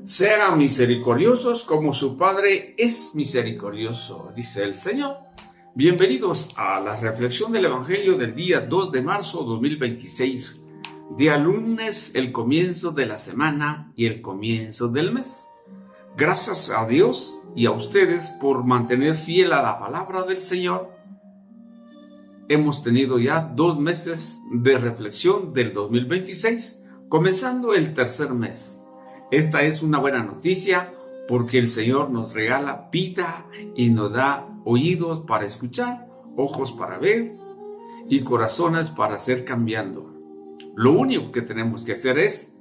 Sean misericordiosos como su Padre es misericordioso, dice el Señor. Bienvenidos a la reflexión del Evangelio del día 2 de marzo 2026, día lunes, el comienzo de la semana y el comienzo del mes. Gracias a Dios y a ustedes por mantener fiel a la palabra del Señor. Hemos tenido ya 2 meses de reflexión del 2026, comenzando el tercer mes. Esta es una buena noticia porque el Señor nos regala vida y nos da oídos para escuchar, ojos para ver y corazones para ser cambiando. Lo único que tenemos que hacer es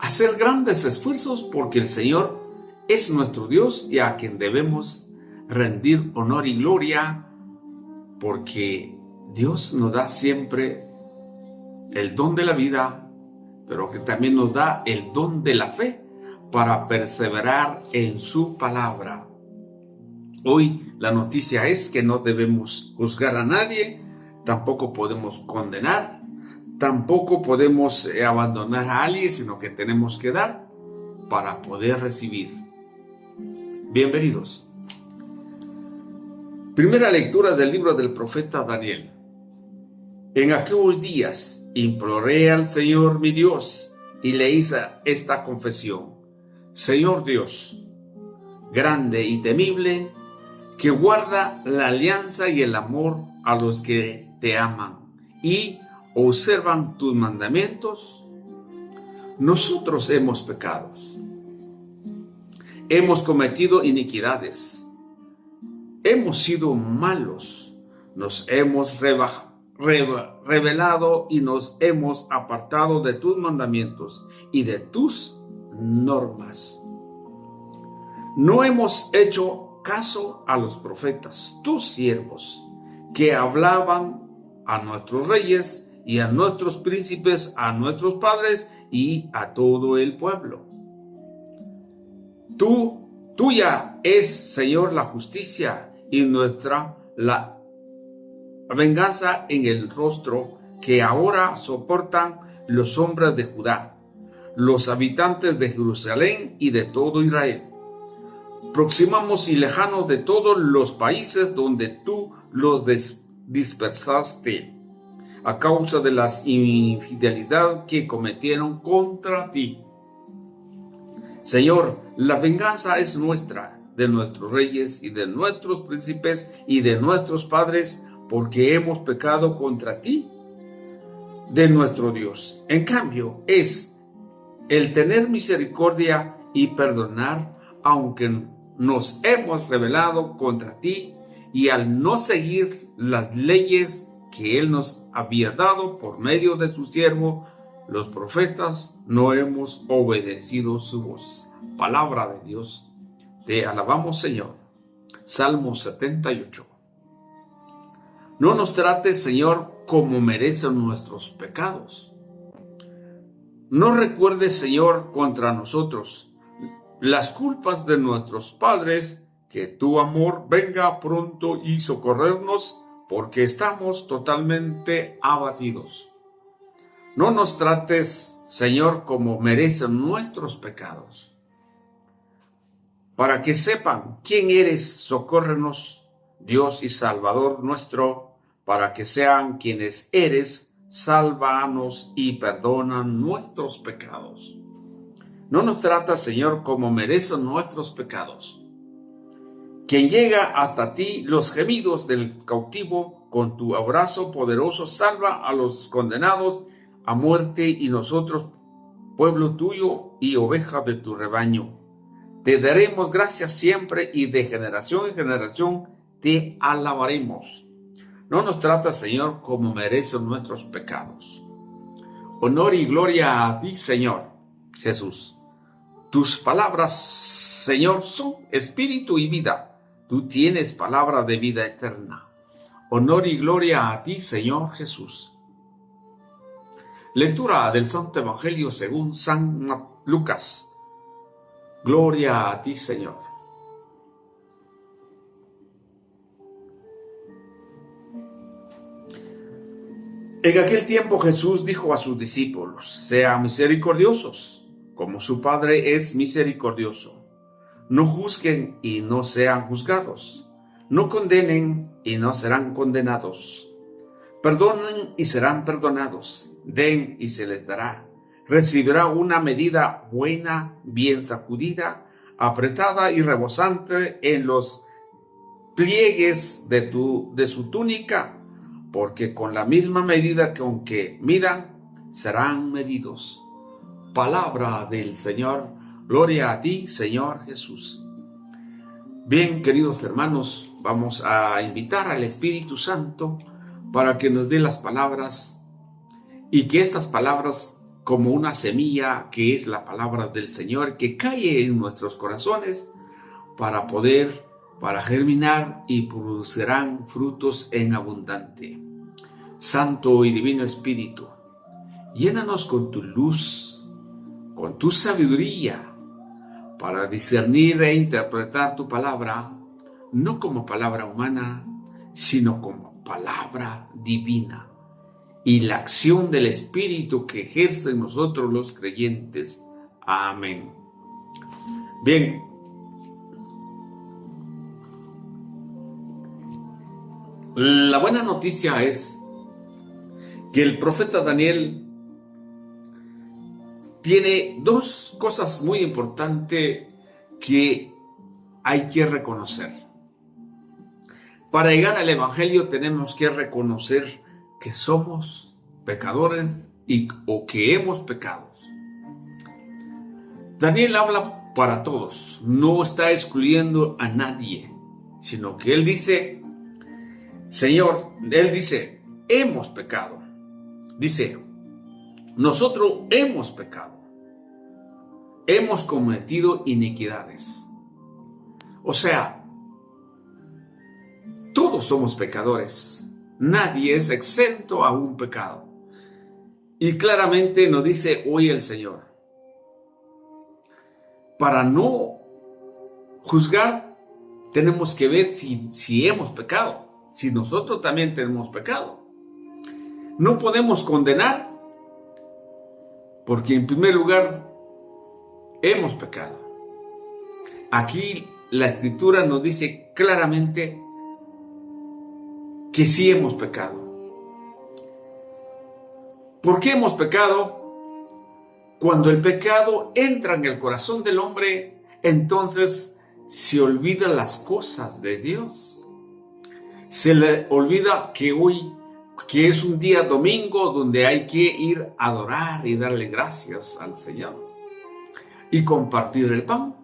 hacer grandes esfuerzos porque el Señor es nuestro Dios y a quien debemos rendir honor y gloria, porque Dios nos da siempre el don de la vida, pero que también nos da el don de la fe para perseverar en su palabra. Hoy la noticia es que no debemos juzgar a nadie, tampoco podemos condenar, tampoco podemos abandonar a alguien, sino que tenemos que dar para poder recibir. Bienvenidos. Primera lectura del libro del profeta Daniel. En aquellos días imploré al Señor mi Dios y le hice esta confesión. Señor Dios, grande y temible, que guarda la alianza y el amor a los que te aman y observan tus mandamientos, nosotros hemos pecado. Hemos cometido iniquidades. Hemos sido malos. Nos hemos rebelado y nos hemos apartado de tus mandamientos y de tus normas. No hemos hecho caso a los profetas, tus siervos, que hablaban a nuestros reyes y a nuestros príncipes, a nuestros padres y a todo el pueblo. Tuya es, Señor, la justicia y nuestra la venganza en el rostro que ahora soportan los hombres de Judá, los habitantes de Jerusalén y de todo Israel, próximos y lejanos de todos los países donde tú los dispersaste, a causa de la infidelidad que cometieron contra ti. Señor, la venganza es nuestra, de nuestros reyes y de nuestros príncipes y de nuestros padres, porque hemos pecado contra ti, de nuestro Dios. En cambio, es el tener misericordia y perdonar, aunque nos hemos rebelado contra ti y al no seguir las leyes que Él nos había dado por medio de su siervo, los profetas, no hemos obedecido su voz. Palabra de Dios. Te alabamos, Señor. Salmo 78. No nos trates, Señor, como merecen nuestros pecados. No recuerdes, Señor, contra nosotros las culpas de nuestros padres, que tu amor venga pronto y socorrernos, porque estamos totalmente abatidos. No nos trates, Señor, como merecen nuestros pecados. Para que sepan quién eres, socórrenos, Dios y Salvador nuestro, para que sean quienes eres, sálvanos y perdonan nuestros pecados. No nos tratas, Señor, como merecen nuestros pecados. Quien llega hasta ti los gemidos del cautivo, con tu abrazo poderoso salva a los condenados a muerte y nosotros, pueblo tuyo y oveja de tu rebaño. Te daremos gracias siempre y de generación en generación te alabaremos. No nos tratas, Señor, como merecen nuestros pecados. Honor y gloria a ti, Señor Jesús. Tus palabras, Señor, son espíritu y vida. Tú tienes palabra de vida eterna. Honor y gloria a ti, Señor Jesús. Lectura del Santo Evangelio según San Lucas. Gloria a ti, Señor. En aquel tiempo Jesús dijo a sus discípulos: sean misericordiosos, como su Padre es misericordioso. No juzguen y no sean juzgados. No condenen y no serán condenados. Perdonen y serán perdonados. Den y se les dará. Recibirá una medida buena, bien sacudida, apretada y rebosante en los pliegues de su túnica, porque con la misma medida con que midan, serán medidos. Palabra del Señor. Gloria a ti, Señor Jesús. Bien, queridos hermanos, vamos a invitar al Espíritu Santo para que nos dé las palabras y que estas palabras, como una semilla que es la palabra del Señor, que cae en nuestros corazones para germinar y producirán frutos en abundante. Santo y Divino Espíritu, llénanos con tu luz, con tu sabiduría, para discernir e interpretar tu palabra, no como palabra humana, sino como palabra divina, y la acción del Espíritu que ejerce en nosotros los creyentes. Amén. Bien, la buena noticia es que el profeta Daniel tiene dos cosas muy importantes que hay que reconocer. Para llegar al Evangelio tenemos que reconocer que somos pecadores o que hemos pecado. Daniel habla para todos, no está excluyendo a nadie, sino que él dice, hemos pecado. Dice, nosotros hemos pecado. Hemos cometido iniquidades. O sea, todos somos pecadores. Nadie es exento a un pecado. Y claramente nos dice hoy el Señor, para no juzgar, tenemos que ver si hemos pecado, si nosotros también tenemos pecado. No podemos condenar, porque en primer lugar, hemos pecado. Aquí la Escritura nos dice claramente que sí hemos pecado. ¿Por qué hemos pecado? Cuando el pecado entra en el corazón del hombre, entonces se olvidan las cosas de Dios. Se le olvida que hoy, que es un día domingo donde hay que ir a adorar y darle gracias al Señor y compartir el pan.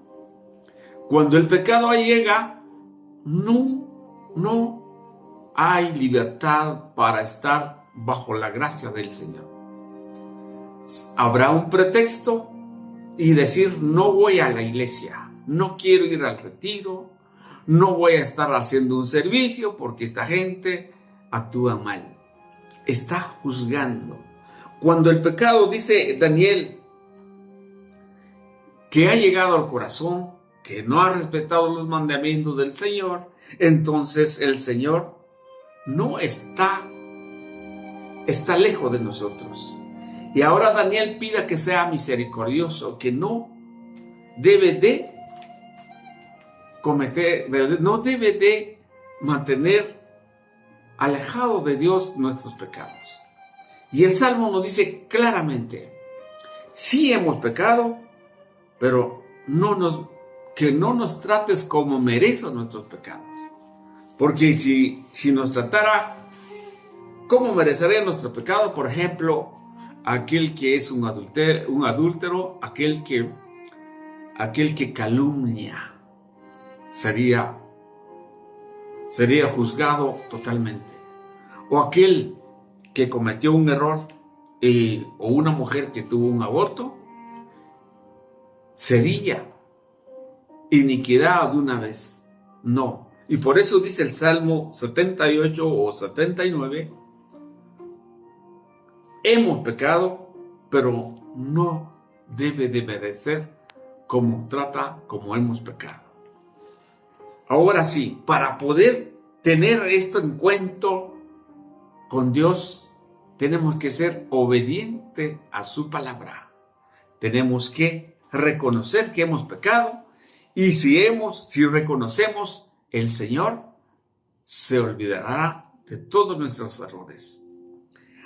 Cuando el pecado llega, no hay libertad para estar bajo la gracia del Señor. Habrá un pretexto y decir, no voy a la iglesia, no quiero ir al retiro, no voy a estar haciendo un servicio porque esta gente actúa mal. Está juzgando. Cuando el pecado, dice Daniel, que ha llegado al corazón, que no ha respetado los mandamientos del Señor, entonces el Señor no está lejos de nosotros. Y ahora Daniel pide que sea misericordioso, que no debe de mantener alejado de Dios nuestros pecados. Y el Salmo nos dice claramente, sí hemos pecado, pero que no nos trates como merecen nuestros pecados. Porque si nos tratara como merecería nuestro pecado, por ejemplo, aquel que es un adúltero, aquel que calumnia, sería juzgado totalmente. O aquel que cometió un error, o una mujer que tuvo un aborto, sería iniquidad de una vez. No. Y por eso dice el Salmo 78 o 79, hemos pecado, pero no debe de merecer como hemos pecado. Ahora sí, para poder tener esto en cuenta con Dios, tenemos que ser obedientes a su palabra. tenemos que reconocer que hemos pecado, y si reconocemos, el Señor se olvidará de todos nuestros errores.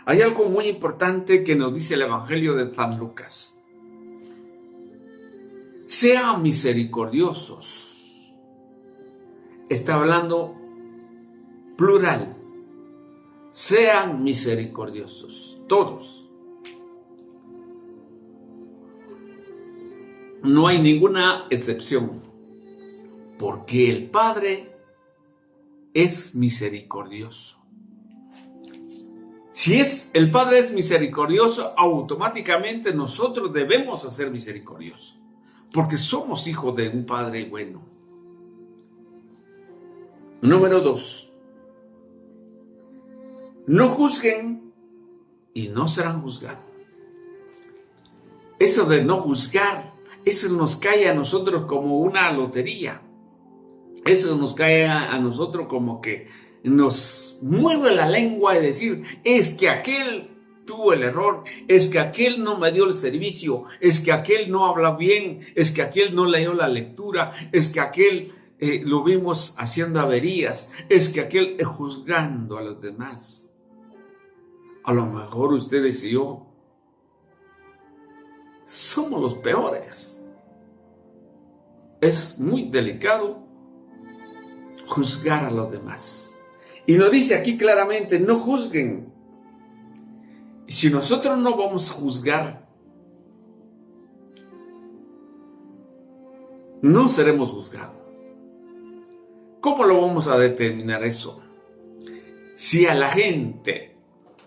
Hay algo muy importante que nos dice el Evangelio de San Lucas. Sean misericordiosos. Está hablando plural. Sean misericordiosos, todos. No hay ninguna excepción, porque el Padre es misericordioso. Si el Padre es misericordioso, automáticamente nosotros debemos ser misericordiosos, porque somos hijos de un Padre bueno. Número 2. No juzguen y no serán juzgados. Eso de no juzgar, eso nos cae a nosotros como una lotería. Eso nos cae a nosotros como que nos mueve la lengua y decir, es que aquel tuvo el error, es que aquel no me dio el servicio, es que aquel no habla bien, es que aquel no leyó la lectura, es que aquel lo vimos haciendo averías, es que aquel juzgando a los demás. A lo mejor ustedes y yo somos los peores. Es muy delicado juzgar a los demás. Y nos dice aquí claramente, no juzguen. Si nosotros no vamos a juzgar, no seremos juzgados. ¿Cómo lo vamos a determinar eso? Si a la gente,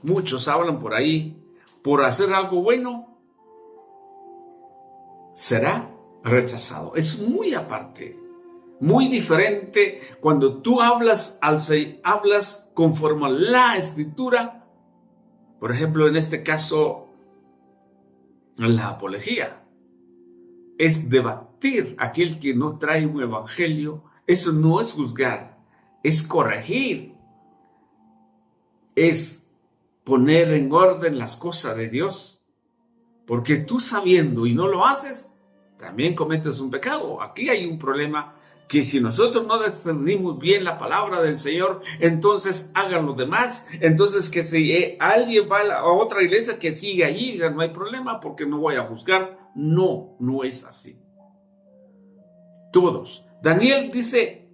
muchos hablan por ahí, por hacer algo bueno, será rechazado. Es muy aparte, muy diferente cuando tú hablas conforme a la Escritura. Por ejemplo, en este caso, la apología es debatir aquel que no trae un evangelio. Eso no es juzgar, es corregir, es poner en orden las cosas de Dios. Porque tú sabiendo y no lo haces, también cometes un pecado. Aquí hay un problema, que si nosotros no discernimos bien la palabra del Señor, entonces hagan los demás. Entonces que si alguien va a otra iglesia, que siga allí, no hay problema porque no voy a juzgar. No, no es así. Todos. Daniel dice,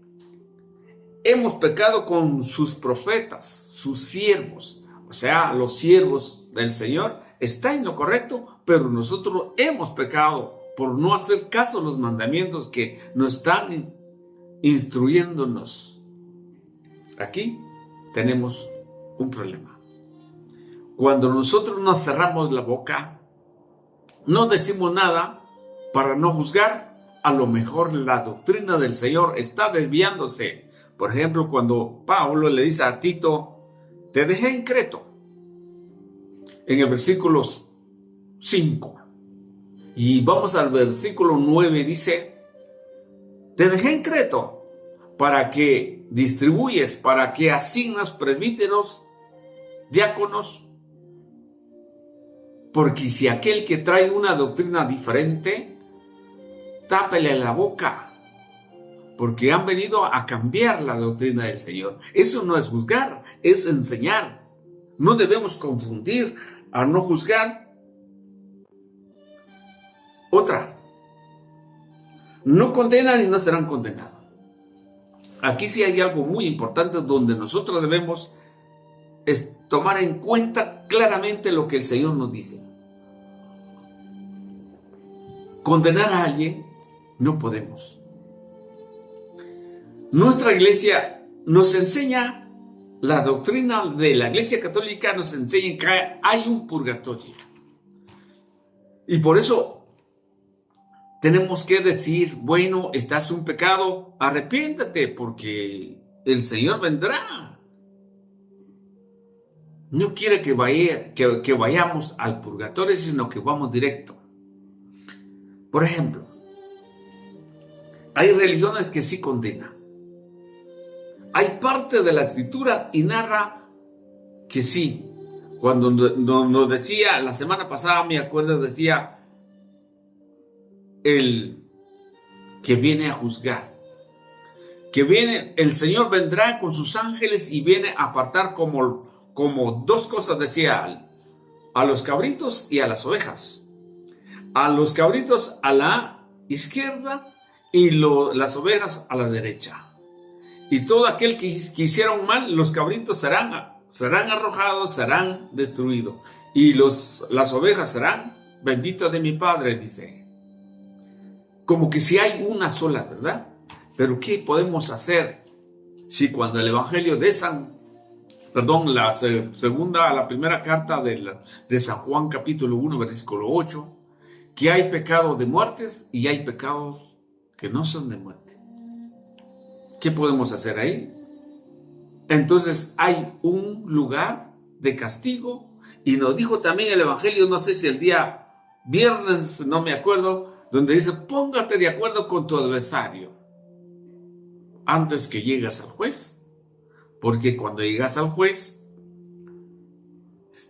hemos pecado con sus profetas, sus siervos. O sea, los siervos del Señor están en lo correcto, pero nosotros hemos pecado por no hacer caso a los mandamientos que nos están instruyéndonos. Aquí tenemos un problema. Cuando nosotros nos cerramos la boca, no decimos nada para no juzgar, a lo mejor la doctrina del Señor está desviándose. Por ejemplo, cuando Pablo le dice a Tito, te dejé en Creto, en el versículo 5. Y vamos al versículo 9, dice, te dejé en Creto para que distribuyes, para que asignas presbíteros, diáconos, porque si aquel que trae una doctrina diferente, tápele la boca, porque han venido a cambiar la doctrina del Señor. Eso no es juzgar, es enseñar. No debemos confundir al no juzgar. Otra, no condenan y no serán condenados. Aquí sí hay algo muy importante donde nosotros debemos tomar en cuenta claramente lo que el Señor nos dice. Condenar a alguien no podemos. Nuestra iglesia nos enseña, la doctrina de la Iglesia Católica nos enseña que hay un purgatorio. Y por eso tenemos que decir, bueno, estás en un pecado, arrepiéntate porque el Señor vendrá. No quiere que vayamos al purgatorio, sino que vamos directo. Por ejemplo, hay religiones que sí condenan. Hay parte de la Escritura y narra que sí. Cuando nos decía, la semana pasada me acuerdo, decía, el que viene a juzgar. El Señor vendrá con sus ángeles y viene a apartar como dos cosas, decía, a los cabritos y a las ovejas. A los cabritos a la izquierda y las ovejas a la derecha. Y todo aquel que hicieron mal, los cabritos serán arrojados, serán destruidos. Y las ovejas serán benditas de mi Padre, dice. Como que si hay una sola, ¿verdad? Pero ¿qué podemos hacer si cuando el Evangelio de la primera carta de San Juan capítulo 1 versículo 8, que hay pecados de muertes y hay pecados que no son de muerte? ¿Qué podemos hacer ahí? Entonces hay un lugar de castigo, y nos dijo también el Evangelio, no sé si el día viernes, no me acuerdo, donde dice: póngate de acuerdo con tu adversario antes que llegas al juez, porque cuando llegas al juez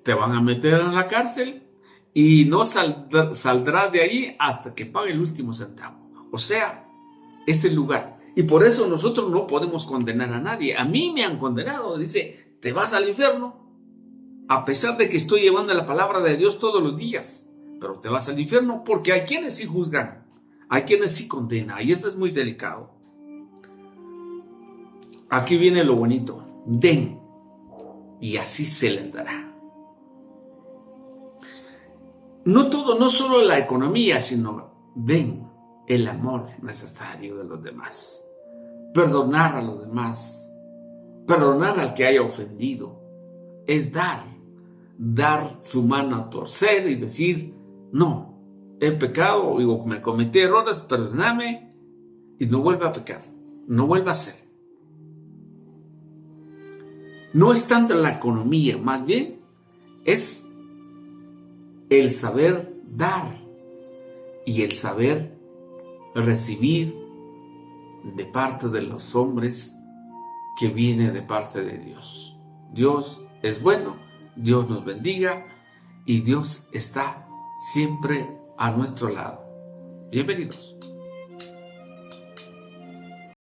te van a meter en la cárcel y no saldrás de ahí hasta que pague el último centavo. O sea, es el lugar. Y por eso nosotros no podemos condenar a nadie. A mí me han condenado, dice: te vas al infierno, a pesar de que estoy llevando la palabra de Dios todos los días, pero te vas al infierno, porque hay quienes sí juzgan, hay quienes sí condenan, y eso es muy delicado. Aquí viene lo bonito: den, y así se les dará. No solo la economía, sino den el amor necesario de los demás, perdonar a los demás, perdonar al que haya ofendido, es dar su mano a torcer y decir: no, he pecado, me cometí errores, perdóname, y no vuelva a pecar, no vuelva a hacer. No es tanto la economía, más bien es el saber dar y el saber recibir de parte de los hombres, que viene de parte de Dios. Dios es bueno, Dios nos bendiga y Dios está siempre a nuestro lado. Bienvenidos.